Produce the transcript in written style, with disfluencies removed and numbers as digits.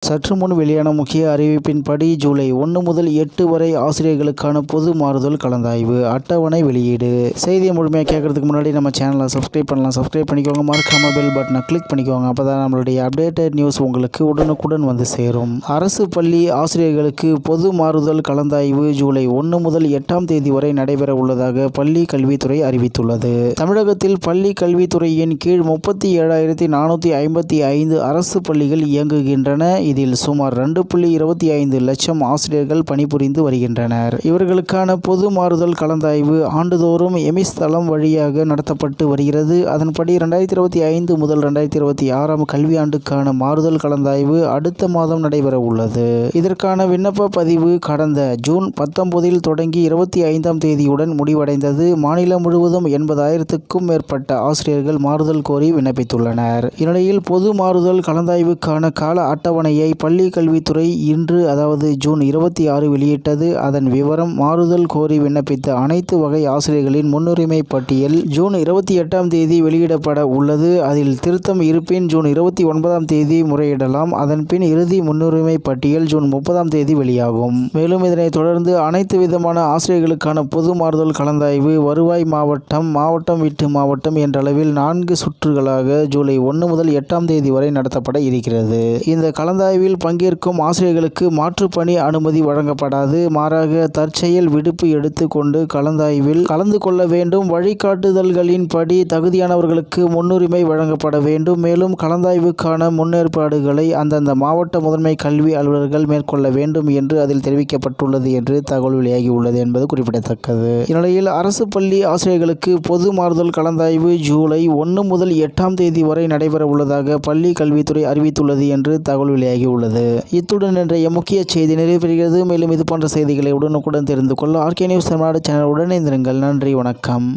சற்று முன் வெளியான முக்கிய அறிவிப்பின்படி ஜூலை 1 முதல் 8 வரை ஆசிரியர்களுக்கான பொது மாறுதல் கலந்தாய்வு அட்டவணை வெளியீடு. செய்தியை முழுமையாக கேட்கறதுக்கு முன்னாடி நம்ம சேனலை சப்ஸ்கிரைப் பண்ணலாம். சப்ஸ்கிரைப் பண்ணிக்கோங்க. மறக்காம பெல் பட்டனை கிளிக் பண்ணிக்கோங்க. அப்பதான் நம்மளுடைய அப்டேட்டட் நியூஸ் உங்களுக்கு உடனுக்குடன் வந்து சேரும். அரசு பள்ளி ஆசிரியர்களுக்கு பொது மாறுதல் கலந்தாய்வு ஜூலை 1 முதல் 8ஆம் தேதி வரை நடைபெற உள்ளதாக பள்ளி கல்வித்துறை அறிவித்துள்ளது. தமிழகத்தில் பள்ளி கல்வித்துறையின் கீழ் 37,455 அரசு பள்ளிகள் இயங்குகின்றன. இதில் சுமார் 2.25 லட்சம் ஆசிரியர்கள் பணிபுரிந்து வருகின்றனர். இவர்களுக்கான பொது மாறுதல் கலந்தாய்வு ஆண்டுதோறும் எமிஸ் தளம் வழியாக நடத்தப்பட்டு வருகிறது. அதன்படி 2025 முதல் 2026ஆம் கல்வியாண்டுக்கான மாறுதல் கலந்தாய்வு அடுத்த மாதம் நடைபெற உள்ளது. இதற்கான விண்ணப்ப பதிவு கடந்த ஜூன் 19இல் தொடங்கி 25ஆம் தேதியுடன் முடிவடைந்தது. மாநிலம் முழுவதும் 80,000க்கும் மேற்பட்ட ஆசிரியர்கள் மாறுதல் கோரி விண்ணப்பித்துள்ளனர். இந்நிலையில் பொது மாறுதல் கலந்தாய்வுக்கான கால அட்டவணையை பள்ளி கல்வித்துறை இன்று அதாவது ஜூன் 26 வெளியிட்டது. அதன் விவரம்: மாறுதல் கோரி விண்ணப்பித்த அனைத்து வகை ஆசிரியர்களின் முன்னுரிமை பட்டியல் ஜூன் 28ஆம் தேதி வெளியிடப்பட உள்ளது. அதில் திருத்தம் இருப்பின் ஜூன் 29ஆம் தேதி முறையிடலாம். அதன்பின் இறுதி முன்னுரிமை பட்டியல் ஜூன் 30ஆம் தேதி வெளியாகும். மேலும் இதனைத் தொடர்ந்து அனைத்து விதமான ஆசிரியர்களுக்கான பொது மாறுதல் கலந்தாய்வு வருவாய் மாவட்டம், மாவட்டம் விட்டு மாவட்டம் என்றளவில் 4 சுற்றுகளாக ஜூலை 1 முதல் 8ஆம் தேதி வரை நடத்தப்பட இருக்கிறது. இந்த கலந்தாய்வில் பங்கேற்கும் ஆசிரியர்களுக்கு மாற்றுப் பணி அனுமதி வழங்கப்படாது. மாறாக தற்செயல் விடுப்பு எடுத்துக் கொண்டு கலந்தாய்வில் கலந்து கொள்ள வேண்டும். வழிகாட்டுதல்களின்படி தகுதியானவர்களுக்கு முன்னுரிமை வழங்கப்பட வேண்டும். மேலும் கலந்தாய்வுக்கான முன்னேற்பாடுகளை அந்தந்த மாவட்ட முதன்மை கல்வி அலுவலர்கள் மேற்கொள்ள வேண்டும் என்று அதில் தெரிவிக்கப்பட்டுள்ளது என்று தகவல் வெளியாகியுள்ளது என்பது குறிப்பிடத்தக்கது. இந்நிலையில் அரசு பள்ளி ஆசிரியர்களுக்கு பொது மாறுதல் கலந்தாய்வு ஜூலை 1 முதல் 8ஆம் தேதி வரை நடைபெற உள்ளதாக பள்ளி கல்வித்துறை அறிவித்துள்ளது என்று தகவல் வெளியாகியுள்ளது. இத்துடன் இன்றைய முக்கிய செய்தி நிறைவேறுகிறது. மேலும் இது போன்ற செய்திகளை உடனுக்குடன் தெரிந்து கொள்ள ஆர்கே நியூஸ் தமிழ்நாடு சேனலுடன் இணைந்திருங்கள். நன்றி, வணக்கம்.